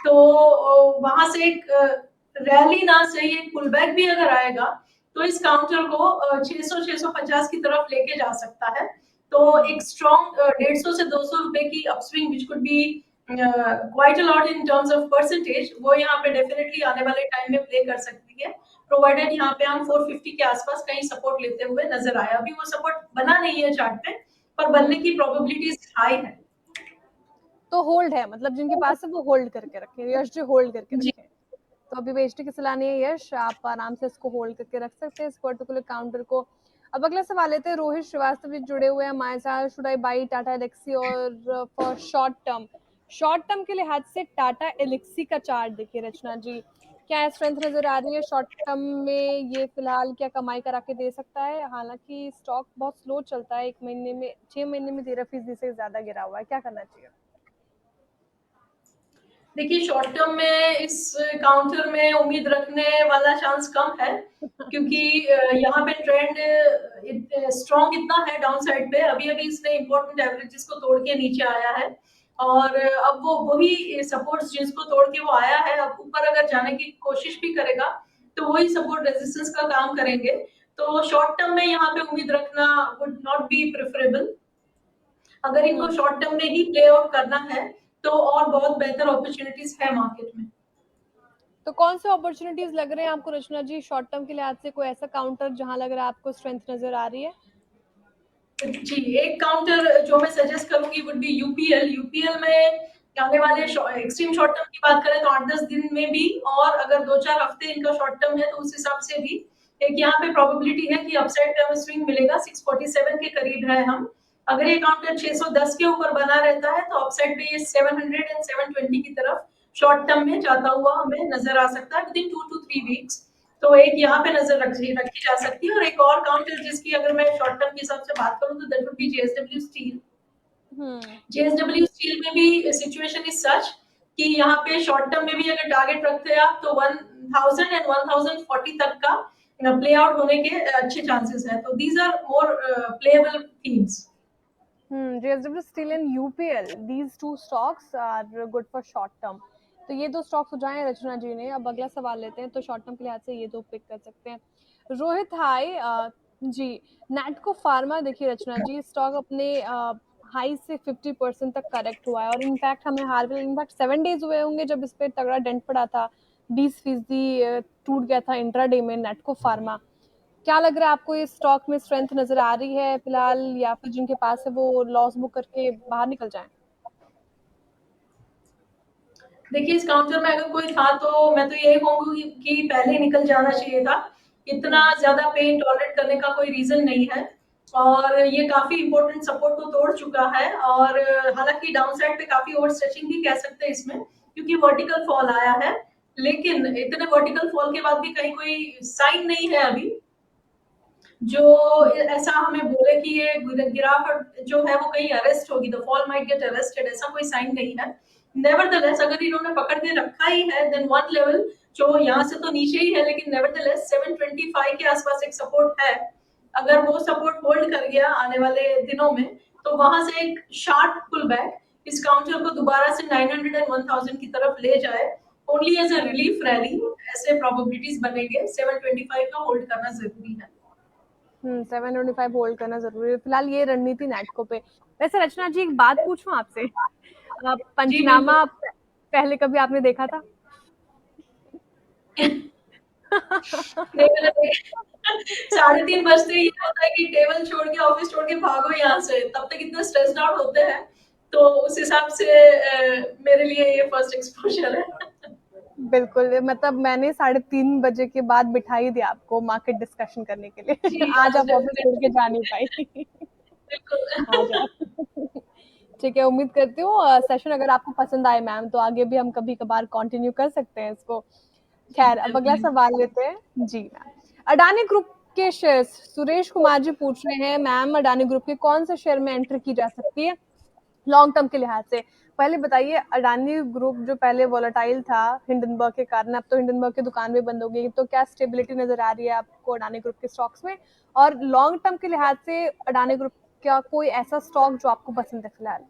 तो वहां से एक रैली ना सही एक पुल बैक भी अगर आएगा तो इस काउंटर को 600-650 की तरफ लेके जा सकता है। तो एक स्ट्रॉन्ग 150 से 200 रुपए की upswing which could be quite a lot in terms of percentage, वो यहाँ पे डेफिनेटली आने वाले टाइम में प्ले कर सकती है, प्रोवाइडेड यहाँ पे हम 450 के आसपास कहीं सपोर्ट लेते हुए नजर आया। अभी वो सपोर्ट बना नहीं है चार्ट पे, पर बनने की प्रोबेबिलिटीज हाई है। तो होल्ड है, मतलब जिनके पास है वो होल्ड करके रखे, यश जी होल्ड करके जी। रखे। तो अभी बेचने की सलाह नहीं है यश, आप आराम से इसको होल्ड करके रख सकते हैं इस पर्टिकुलर काउंटर को। अब अगला सवाल लेते हैं, रोहित श्रीवास्तव जी जुड़े हुए हैं हमारे साथ। Should I buy Tata Elxsi और फॉर शॉर्ट टर्म के लिहाज से टाटा एलेक्सी का चार्ट देखिए रचना जी, क्या स्ट्रेंथ नजर आ रही है शॉर्ट टर्म में? ये फिलहाल क्या कमाई करा के दे सकता है? हालांकि स्टॉक बहुत स्लो चलता है, 1 महीने में 6 महीने में 13% से ज्यादा गिरा हुआ है, क्या करना चाहिए? देखिए शॉर्ट टर्म में इस काउंटर में उम्मीद रखने वाला चांस कम है, क्योंकि यहाँ पे ट्रेंड स्ट्रॉन्ग इतना है डाउन साइड पे। अभी अभी इसने इम्पोर्टेंट एवरेजेस को तोड़ के नीचे आया है, और अब वो वही सपोर्ट्स जिसको तोड़ के वो आया है, अब ऊपर अगर जाने की कोशिश भी करेगा तो वही सपोर्ट रेजिस्टेंस का काम करेंगे। तो शॉर्ट टर्म में यहाँ पे उम्मीद रखना वुड नॉट बी प्रेफरेबल। अगर इनको शॉर्ट टर्म में ही प्ले आउट करना है तो और बहुत बेहतर अपॉर्चुनिटीज है मार्केट में। तो कौन से अपॉर्चुनिटीज लग रहे हैं आपको रचना जी शॉर्ट टर्म के लिहाज से? कोई ऐसा काउंटर जहां लग रहा है आपको स्ट्रेंथ नजर आ रही है? जी, एक काउंटर जो मैं सजेस्ट करूंगी वुड बी यूपीएल। यूपीएल में आने वाले एक्सट्रीम शॉर्ट टर्म की बात करें तो 8-10 दिन में भी, और अगर 2-4 हफ्ते इनका शॉर्ट टर्म है तो उस हिसाब से भी एक यहाँ पे प्रोबेबिलिटी है कि अपसाइड टर्म स्विंग मिलेगा। 647 के करीब है हम। अगर ये काउंटर 610 के ऊपर बना रहता है तो अपसाइड पे ये 700 एंड 720 की तरफ शॉर्ट टर्म में जाता हुआ हमें नजर आ सकता है विद इन 2 to 3 वीक्स। तो एक यहाँ पे नजर रखी जा सकती है। और एक और काउंटर जिसकी अगर मैं शॉर्ट टर्म के हिसाब से बात करूं तो that would be JSW steel. JSW steel में भी सिचुएशन इज सच कि यहाँ पे शॉर्ट टर्म में भी अगर टारगेट रखते हैं आप तो 1000 एंड 1040 तक का प्ले आउट होने के अच्छे चांसेस है। तो these are more playable themes. JSW Steel and UPL, these two stocks are good for short term. तो ये दो स्टॉक्स हो जाए रचना जी ने। अब अगला सवाल लेते हैं, तो शॉर्ट टर्म के लिहाज से ये दो पिक कर सकते हैं। रोहित हाई जी, नैटको फार्मा देखिए रचना जी, स्टॉक अपने हाई से 50% तक करेक्ट हुआ है, और इनफैक्ट हमें हाल में इनफैक्ट 7 डेज हुए होंगे जब इस पे तगड़ा डेंट पड़ा था, 20% टूट गया था इंट्राडे में नैटको फार्मा। क्या लग रहा है आपको, इस स्टॉक में स्ट्रेंथ नजर आ रही है फिलहाल, या फिर जिनके पास है वो लॉस बुक करके बाहर निकल जाएं? देखिए इस काउंटर में अगर कोई था तो मैं तो यही कहूंगी कि पहले निकल जाना चाहिए था। इतना ज्यादा पेन टॉलरेट करने का कोई रीजन नहीं है, और ये काफी इंपॉर्टेंट सपोर्ट को तोड़ चुका है। और हालांकि डाउन साइड पे काफी ओवर स्ट्रेचिंग भी कह सकते हैं इसमें, क्योंकि वर्टिकल फॉल आया है, लेकिन इतने वर्टिकल फॉल के बाद भी कहीं कोई साइन नहीं है अभी जो ऐसा हमें बोले कि ये गिरावट जो है वो कहीं अरेस्ट होगी, the fall might get arrested, ऐसा कोई साइन नहीं है। नेवरदलेस अगर इन्होंने पकड़ के रखा ही है देन वन लेवल जो यहाँ से तो नीचे ही है, लेकिन नेवरदलेस 725 के आसपास एक सपोर्ट है। अगर वो सपोर्ट होल्ड कर गया आने वाले दिनों में तो वहां से एक शार्प पुल बैक इस काउंटर को दोबारा से 900 एंड 1000 की तरफ ले जाए, only as a relief rally ऐसे प्रोबेबिलिटीज बनेंगे। 725 का होल्ड करना जरूरी है। 725 होल्ड करना जरूरी है फिलहाल, ये रणनीति नेटको पे। वैसे रचना जी एक बात पूछूं आपसे, जी बिल्कुल। पंचनामा पहले कभी आपने देखा था? टेबल 3:30 बजते ही ये होता है कि टेबल छोड़ के ऑफिस छोड़ के भागो यहाँ से, तब तक इतना स्ट्रेस्ड आउट होते हैं। तो उस हिसाब से मेरे लिए ये फर्स्ट एक्सपोजर है। बिल्कुल, मतलब मैंने 3:30 बजे के बाद बिठा ही दिया आपको मार्केट डिस्कशन करने के लिए। जी आज आप ऑफिस छोड़ के डेफिनेटली। जा नहीं पाई। आज बिल्कुल। आप ठीक है, उम्मीद करती हूँ सेशन अगर आपको पसंद आए मैम, तो आगे भी हम कभी कभार कंटिन्यू कर सकते हैं इसको। जी खैर, अब अगला डेफिनेटली। सवाल लेते हैं जी मैम। अडानी ग्रुप के शेयर्स, सुरेश कुमार जी पूछ रहे हैं मैम, अडानी ग्रुप के कौन से शेयर में एंट्री की जा सकती है लॉन्ग टर्म के लिहाज से? पहले बताइए, अडानी ग्रुप जो पहले वोलेटाइल था हिंडनबर्ग के कारण, अब तो हिंडनबर्ग की दुकान भी बंद हो गई, तो क्या स्टेबिलिटी नजर आ रही है आपको अडानी ग्रुप के स्टॉक्स में? और लॉन्ग टर्म के लिहाज से अडानी ग्रुप का कोई ऐसा स्टॉक जो आपको पसंद है फिलहाल?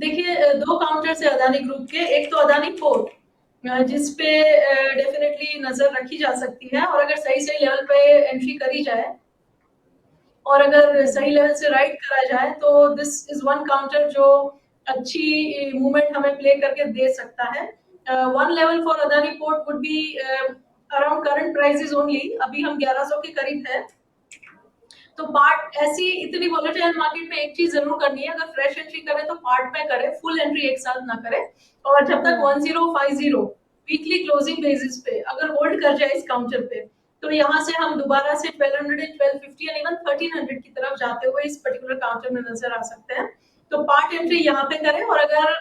देखिए, 2 काउंटर्स है अदानी ग्रुप के, एक तो अदानी पोर्ट जिस पे डेफिनेटली नज़र रखी जा सकती है, और अगर सही-सही लेवल पे एंट्री करी जाए और अगर सही लेवल से राइड करा जाए तो दिस इज़ वन काउंटर जो अच्छी मूवमेंट हमें प्ले करके दे सकता है। One level for Adani port would be around current prices only, अभी हम 1100 के करीब है। तो पार्ट ऐसी इतनी वोलेटाइल मार्केट में एक चीज जरूर करनी है, अगर फ्रेश एंट्री करें तो पार्ट में करें, फुल एंट्री एक साथ ना करें। और जब तक 1050 वीकली क्लोजिंग बेसिस पे अगर होल्ड कर जाए इस काउंटर पे, तो यहाँ से हम दोबारा से 1200 1250 एंड इवन 1300 की तरफ जाते हुए इस पर्टिकुलर काउंटर में नजर आ सकते हैं। तो पार्ट एंट्री यहाँ पे करें, और अगर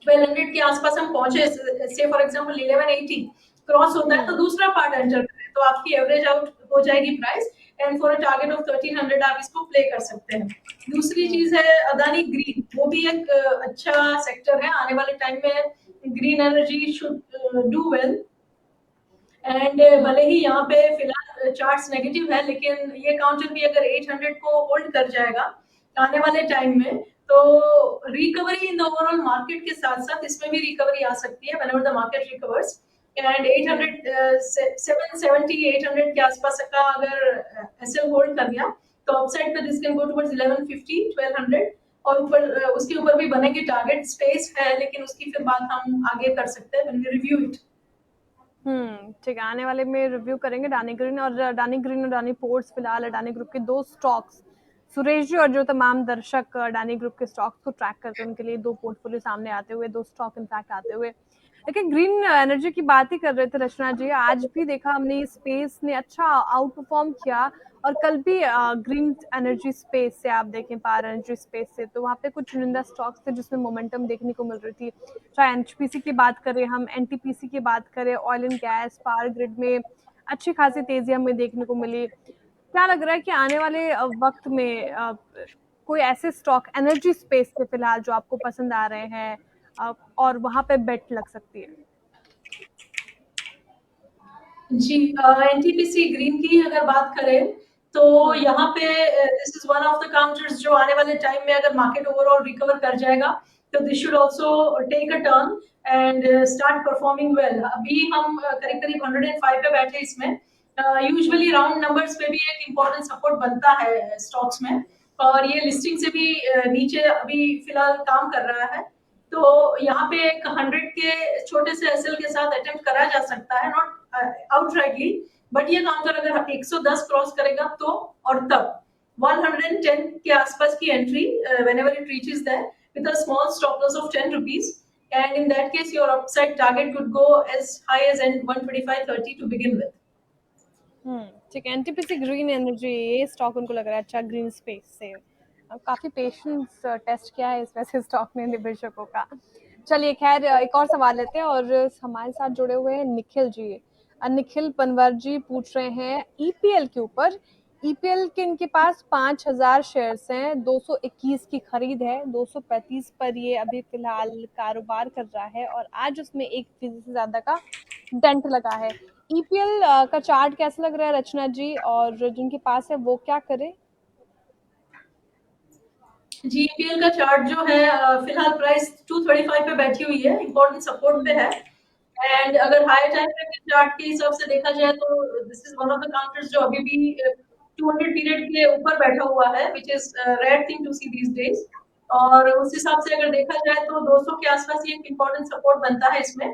1200 के आसपास हम पहुंचे, से फॉर एग्जांपल 1180 क्रॉस होता है, तो दूसरा पार्ट एंटर करें, तो आपकी एवरेज आउट हो जाएगी price, and for a target of 1300 आप इसको प्ले कर सकते हैं। दूसरी चीज है अदानी ग्रीन, वो भी एक अच्छा सेक्टर है, आने वाले टाइम में green energy should do well. And भले ही यहाँ पे फिलहाल चार्ट्स नेगेटिव है, लेकिन ये काउंटर भी अगर 800 को होल्ड कर जाएगा आने वाले टाइम में, तो recovery in the overall market के साथ साथ इसमें भी रिकवरी आ सकती है whenever the market recovers. And 800 770 800 के आसपास का अगर एसएल होल्ड कर गया, तो अपसाइड पे दिस कैन गो टुवर्ड्स 1150 1200, और ऊपर उसके ऊपर भी बनेगी टारगेट स्पेस है, लेकिन उसकी फिर बात हम आगे कर सकते हैं व्हेन वी रिव्यू इट। ठीक है, आने वाले में रिव्यू करेंगे अडानी ग्रीन और अडानी पोर्ट्स। फिलहाल अडानी ग्रुप के 2 स्टॉक्स, सुरेश जी और जो तमाम दर्शक अडानी ग्रुप के स्टॉक्स को ट्रैक करते हैं, उनके लिए 2 पोर्टफोलियो सामने आते हुए, 2 स्टॉक इनफैक्ट आते हुए। लेकिन ग्रीन एनर्जी की बात ही कर रहे थे रचना जी, आज भी देखा हमने ये स्पेस ने अच्छा आउट परफॉर्म किया, और कल भी ग्रीन एनर्जी स्पेस से आप देखें, पावर एनर्जी स्पेस से, तो वहाँ पे कुछ चुनिंदा स्टॉक्स थे जिसमें मोमेंटम देखने को मिल रही थी। चाहे एनपीसी की बात करें, हम एनटीपीसी की बात करें, oil and gas, power grid में अच्छी खासी तेजी हमें देखने को मिली। क्या लग रहा है कि आने वाले वक्त में कोई ऐसे स्टॉक एनर्जी स्पेस से फिलहाल जो आपको पसंद आ रहे हैं और वहां पे बेट लग सकती है? जी, एनटीपीसी ग्रीन की अगर बात करें, तो यहाँ पे this is one of the counters जो आने वाले टाइम में अगर मार्केट ओवरऑल रिकवर कर जाएगा, तो this should also take a turn and start performing well. अभी हम करीब करीब 105 पे बैठे इसमें। यूजुअली राउंड नंबर्स पे भी एक इम्पोर्टेंट सपोर्ट बनता है स्टॉक्स में, और ये लिस्टिंग से भी नीचे अभी फिलहाल काम कर रहा है। तो यहाँ पे एक 100 के छोटे से एसएल के साथ अटेम्प्ट करा जा सकता है, नॉट आउटराइटली, बट ये काउंटर अगर 110 क्रॉस करेगा तो, और तब 110 के आसपास की entry whenever it reaches there with a small stop loss of 10 rupees, and in that case your upside target could go as high as 125.30 to begin with. ठीक है, एनटीपीसी ग्रीन एनर्जी, ये स्टॉक उनको लग रहा है अच्छा green space से। काफी पेशेंस टेस्ट किया है इस वैसे स्टॉक ने निवेशकों का। चलिए खैर, एक और सवाल लेते हैं, और हमारे साथ जुड़े हुए हैं निखिल जी। निखिल पनवर जी पूछ रहे हैं ईपीएल के ऊपर। ईपीएल के इनके पास 5000 शेयर्स हैं, 221 की खरीद है, 235 पर ये अभी फिलहाल कारोबार कर रहा है, और आज उसमें 1% से ज्यादा का डेंट लगा है। ईपीएल का चार्ट कैसा लग रहा है रचना जी, और जिनके पास है वो क्या करे? जीपीएल का चार्ट जो है फिलहाल प्राइस 235 पे बैठी हुई है, इंपॉर्टेंट सपोर्ट पे है। एंड अगर हाई टाइम फ्रेम के चार्ट के हिसाब से देखा जाए, तो this is one of the counters जो अभी भी 200 पीरियड के ऊपर बैठा हुआ है, which is rare thing to see these days. और उस हिसाब से अगर देखा जाए तो 200 के आसपास ये एक इंपॉर्टेंट सपोर्ट बनता है इसमें।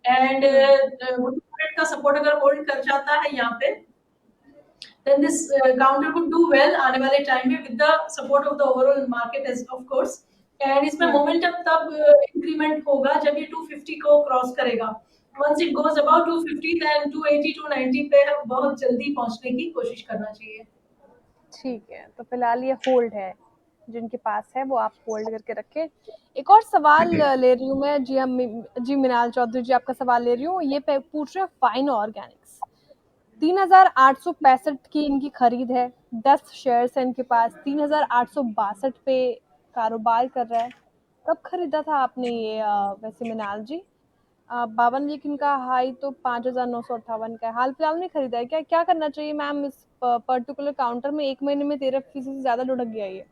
एंड 200 का सपोर्ट अगर होल्ड कर जाता है यहाँ पे, then this counter could do well आने वाले टाइम में with the support of the overall market as of course। and इसमें मोमेंटम तब इंक्रीमेंट होगा जब ये 250 को क्रॉस करेगा। once it goes above 250 then 280 290 पे बहुत जल्दी पहुंचने की कोशिश करना चाहिए। ठीक है, तो फिलहाल ये होल्ड है, जिनके पास है वो आप होल्ड करके रखें। एक और सवाल ले रही हूँ मैं जी, जी मिनाल चौधरी जी, आपका सवाल ले रही हूँ। ये पूछ रहे हैं फाइन ऑर्गेनिक्स, 3865 की इनकी खरीद है, 10 शेयर्स है इनके पास, 3862 पे कारोबार कर रहा है। कब खरीदा था आपने ये वैसे मिनाल जी? 52 वीक इनका हाई तो 5958 का है, हाल फिलहाल में खरीदा है क्या? क्या करना चाहिए मैम इस पर्टिकुलर काउंटर में? 1 महीने में 13% से ज्यादा लुढ़क गया ये।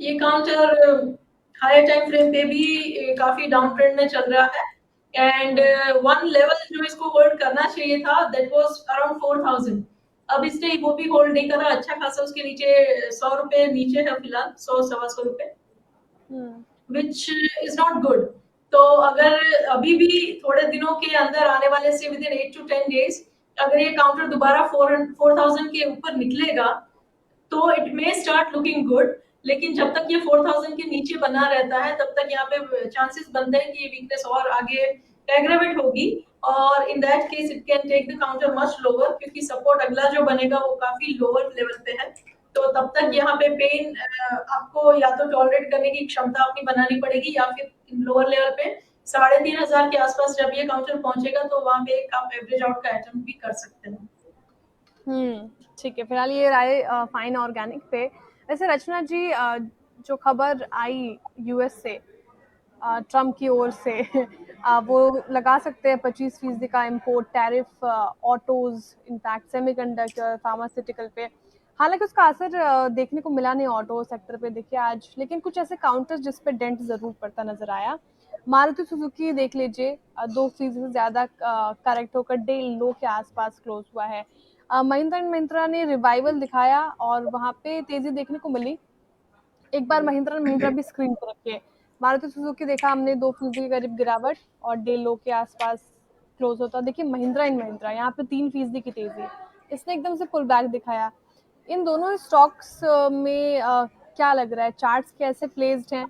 ये काउंटर हायर टाइम फ्रेम पे भी काफी डाउन ट्रेंड में चल रहा है एंड वन लेवल जो इसको होल्ड करना चाहिए था दैट वाज अराउंड 4000। अब इसने वो भी होल्ड नहीं करा, अच्छा खासा उसके नीचे 100 रुपए नीचे है फिलहाल, 100 सवा 100 रुपए, विच इज नॉट गुड। तो अगर अभी भी थोड़े दिनों के अंदर आने वाले से विद इन 8 to 10 डेज अगर ये काउंटर दोबारा 4000 के ऊपर निकलेगा तो it may start looking good, लेकिन जब तक ये 4000 के नीचे बना रहता है तब तक यहाँ पे चांसेस बनते हैं कि ये वीकनेस और आगे एग्रेवेट होगी और in that case it can take the counter much lower, क्योंकि सपोर्ट अगला जो बनेगा वो काफी लोअर लेवल पे है। तो तब तक यहाँ पे पेन आपको या तो टॉलरेट करने की क्षमता अपनी बनानी पड़ेगी या फिर लोअर लेवल पे 3500 के आसपास जब ये काउंटर पहुंचेगा तो वहां पे आप एवरेज आउट का अटेम्प्ट भी कर सकते हैं। ठीक है, फिलहाल ये राय फाइन ऑर्गेनिक पे। वैसे रचना जी, जो खबर आई यूएस से ट्रम्प की ओर से वो लगा सकते हैं 25% का import tariff autos, in fact semiconductor, pharmaceutical पे। हालांकि उसका असर देखने को मिला नहीं ऑटो सेक्टर पे देखिए आज, लेकिन कुछ ऐसे काउंटर्स जिस पे डेंट जरूर पड़ता नजर आया। मारुति सुजुकी देख लीजिए 2% से ज्यादा करेक्ट होकर डे लो के आसपास क्लोज हुआ है। महिंद्रा एंड महिंद्रा ने रिवाइवल दिखाया और वहां पे तेजी देखने को मिली। एक बार महिंद्रा एंड महिंद्रा भी स्क्रीन पर रखिए। मारुति सुजुकी देखा हमने 2% के करीब गिरावट और डे लो के आसपास क्लोज होता। देखिए महिंद्रा एंड महिंद्रा यहाँ पे 3% की तेजी, इसने एकदम से पुल बैक दिखाया। इन दोनों स्टॉक्स में क्या लग रहा है, चार्ट्स कैसे प्लेस्ड हैं,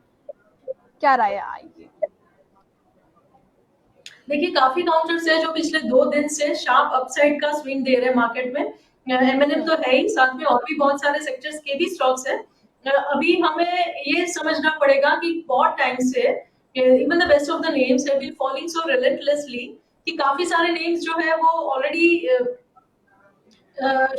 क्या राय आएगी? देखिए काफी काउंटर्स है जो पिछले 2 दिन से शार्प अपसाइड का स्विंग दे रहे हैं मार्केट में। एमएनएम तो है ही, साथ में और भी बहुत सारे सेक्टर्स के भी स्टॉक्स हैं। अभी हमें ये समझना पड़ेगा कि बहुत टाइम से even the best of the names have been falling so relentlessly कि काफी सारे नेम्स जो है वो ऑलरेडी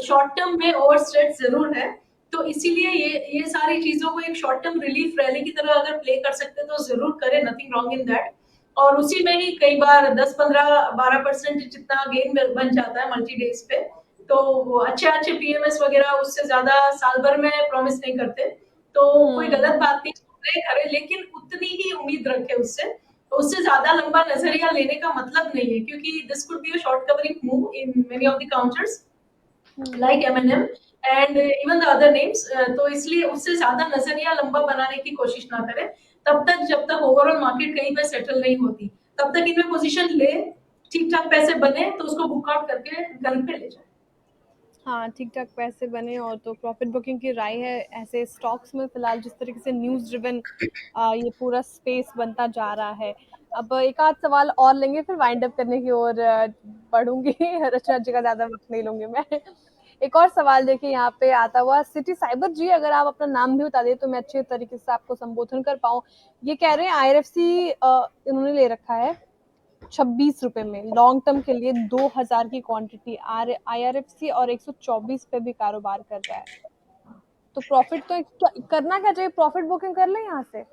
शॉर्ट टर्म में ओवरस्टेट जरूर है। तो इसीलिए ये सारी चीजों को एक शॉर्ट टर्म रिलीफ रैली की तरह अगर प्ले कर सकते हैं तो जरूर करें, नथिंग रॉन्ग इन दैट। और उसी में ही कई बार 10, 15, 12% जितना गेन बन जाता है मल्टी डेज पे। तो अच्छे अच्छे पीएमएस वगैरह उससे ज्यादा साल भर में प्रॉमिस नहीं करते, तो कोई गलत बात नहीं, प्ले करें लेकिन उतनी ही उम्मीद रखे उससे। तो उससे ज्यादा लंबा नजरिया लेने का मतलब नहीं है, क्योंकि this could be a short covering move in many of the counters like M&M and even the other names। तो इसलिए उससे ज्यादा नजरिया लंबा बनाने की कोशिश ना करें तब तक जब तक ओवरऑल मार्केट कहीं पे सेटल नहीं होती, तब तक इनमें पोजीशन ले, ठीक ठाक पैसे बने तो उसको बुक आउट करके घर पे ले जाए। हाँ, ठीक ठाक पैसे बने और तो प्रॉफिट बुकिंग की राय है ऐसे स्टॉक्स में। फिलहाल जिस तरीके से न्यूज ड्रिवन ये पूरा स्पेस बनता जा रहा है। अब एक आध सवाल और लेंगे फिर वाइंड अप करने की ओर बढ़ूंगी। रचना जी का ज्यादा वक्त नहीं लूंगी मैं। एक और सवाल देखिए यहाँ पे आता हुआ सिटी साइबर जी, अगर आप अपना नाम भी बता दें तो मैं अच्छे तरीके से आपको संबोधन कर पाऊँ। ये कह रहे हैं आईआरएफसी इन्होंने ले रखा है 26 रुपए में लॉन्ग टर्म के लिए 2000 की क्वांटिटी आईआरएफसी और 124 पे भी कारोबार कर रहा है। तो प्रॉफिट तो करना क्या चाहिए, प्रॉफिट बुकिंग कर ले यहाँ से।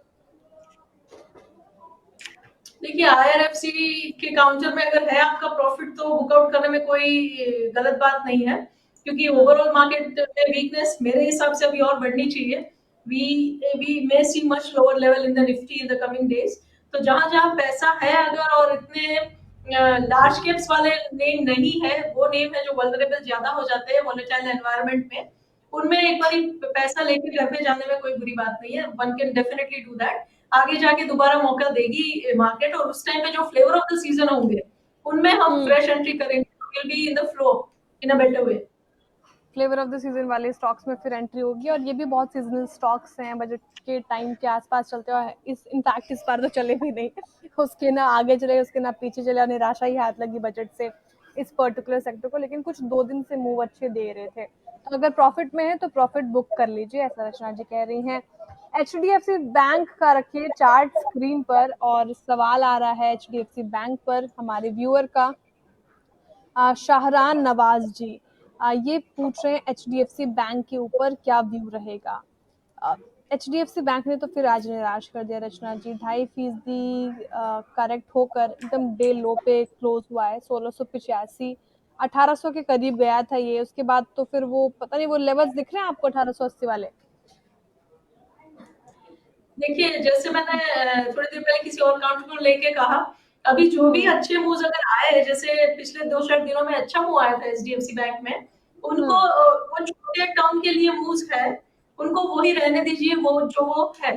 देखिए आईआरएफसी के काउंटर में अगर है आपका प्रॉफिट तो बुकआउट करने में कोई गलत बात नहीं है, क्योंकि ओवरऑल मार्केट में वीकनेस मेरे हिसाब से अभी और बढ़नी चाहिए। We may see much lower level in the Nifty in the coming days. तो जहां जहां पैसा है अगर और इतने लार्ज कैप्स वाले नेम नहीं है, वो नेम है जो वल्नरेबल ज्यादा हो जाते हैं वोलेटाइल एनवायरनमेंट में, उनमें एक बार पैसा लेके घर पे जाने में कोई बुरी बात नहीं है, one can definitely do that. आगे जाके दोबारा मौका देगी मार्केट और उस टाइम पे जो फ्लेवर ऑफ द सीजन होंगे उनमें हम फ्रेश एंट्री करेंगे, will be in the flow in a better way. Flavour of the season वाले स्टॉक्स में फिर एंट्री होगी और ये भी बहुत सीजनल स्टॉक्स हैं, बजट के टाइम के आसपास चलते हैं। इनफैक्ट इस बार तो चले भी नहीं, उसके ना आगे चले उसके ना पीछे चले और निराशा ही हाथ लगी बजट से इस पर्टिकुलर सेक्टर को। लेकिन कुछ 2 दिन से मूव अच्छे दे रहे थे, तो अगर प्रॉफिट में है तो प्रॉफिट बुक कर लीजिए, ऐसा रचना जी कह रही हैं। एचडीएफसी बैंक का रखिए चार्ट स्क्रीन पर और सवाल आ रहा है एचडीएफसी बैंक पर हमारे व्यूअर का। शाहरान नवाज जी ये पूछ रहे हैं एचडीएफसी बैंक के ऊपर क्या व्यू रहेगा। एचडीएफसी बैंक ने तो फिर आज निराश कर दिया रचना जी, 2.5% करेक्ट होकर एकदम डे लो पे क्लोज हुआ है 1685, 1800 के करीब गया था ये। उसके बाद तो फिर वो पता नहीं वो लेवल्स दिख रहे हैं आपको 1880 वाले। देखिए, जैसे मैंने थोड़ी देर पहले किसी और अकाउंट को लेके कहा, अभी जो भी अच्छे मूव्स अगर आए, जैसे पिछले 2 शायद दिनों में अच्छा मूव आया था एचडीएफसी बैंक में, उनको वो छोटे टर्म के लिए मूव्स है, उनको वही रहने दीजिए, वो जो वो है।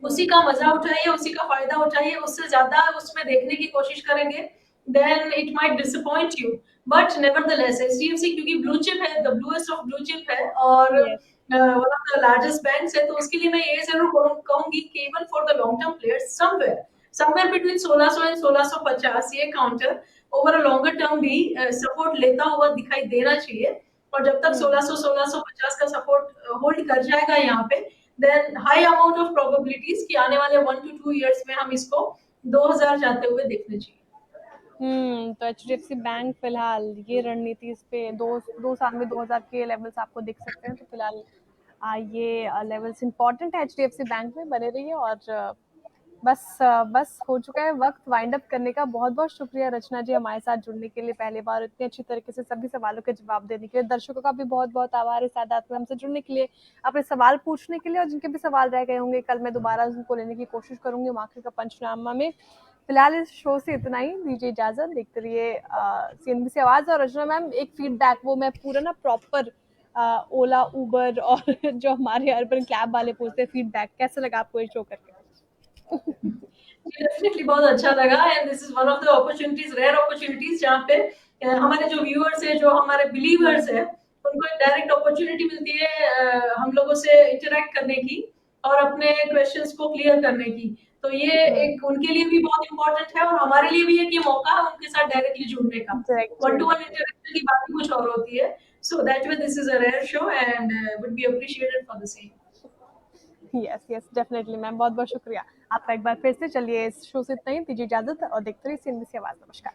उसी का मजा उठाइए, उसी का फायदा उठाइए, उससे ज्यादा उसमें देखने की कोशिश करेंगे, then it might disappoint you. But nevertheless HDFC क्योंकि ब्लू चिप है, the bluest of blue chip है, और yes. One of the largest banks है, तो उसके लिए मैं ये जरूर कहूंगी कि even for the long term players, somewhere somewhere between 1600 and 1650 ये counter over a longer term भी सपोर्ट लेता हुआ दिखाई देना चाहिए। और जब तक 1600 1650 का सपोर्ट होल्ड कर जाएगा यहाँ पे, then high amount of probabilities कि आने वाले 1 to 2 years में हम इसको 2000 जाते हुए देखने चाहिए। तो एचडीएफसी बैंक फिलहाल ये रणनीति इस पे 2 साल में 2000 के लेवल्स आपको दिख सकते हैं। तो फिलहाल ये लेवल्स इंपॉर्टेंट है एचडीएफसी बैंक में, बने रहिए। और बस हो चुका है वक्त वाइंड अप करने का। बहुत बहुत शुक्रिया रचना जी हमारे साथ जुड़ने के लिए, पहली बार इतनी अच्छी तरीके से सभी सवालों के जवाब देने के लिए। दर्शकों का भी बहुत बहुत आभार इस आदात में हमसे जुड़ने के लिए, अपने सवाल पूछने के लिए। और जिनके भी सवाल रह गए होंगे कल मैं दोबारा उनको लेने की कोशिश करूंगी आखिर का पंचनामा में। फिलहाल इस शो से इतना ही, दीजिए इजाजत। देखते रहिए सीएनबीसी आवाज। और रचना मैम एक फीडबैक, वो मैं पूरा ना प्रॉपर ओला उबर और जो हमारे अर्बन कैब वाले पूछते हैं, फीडबैक कैसा लगा आपको ये शो करके? डेफिनेटली बहुत अच्छा लगा, and this is one of the opportunities, rare opportunities, जहाँ पे हमारे जो व्यूअर्स है, जो हमारे बिलीवर्स है, उनको एक डायरेक्ट अपॉर्चुनिटी मिलती है हम लोगों से इंटरेक्ट करने की और अपने क्वेश्चंस को क्लियर करने की। तो ये एक उनके लिए भी बहुत इंपॉर्टेंट है, और हमारे लिए भी एक ये मौका है उनके साथ डायरेक्टली जुड़ने का। वन टू वन इंटरेक्शन की बात ही कुछ और होती है। So that way this is a rare show and would be appreciated for the same. Yes yes definitely ma'am, बहुत बहुत शुक्रिया आपका एक बार फिर से। चलिए इस शो से इतना ही, दीजिए इजाजत और देखते रहिए सीएनबीसी आवाज। नमस्कार।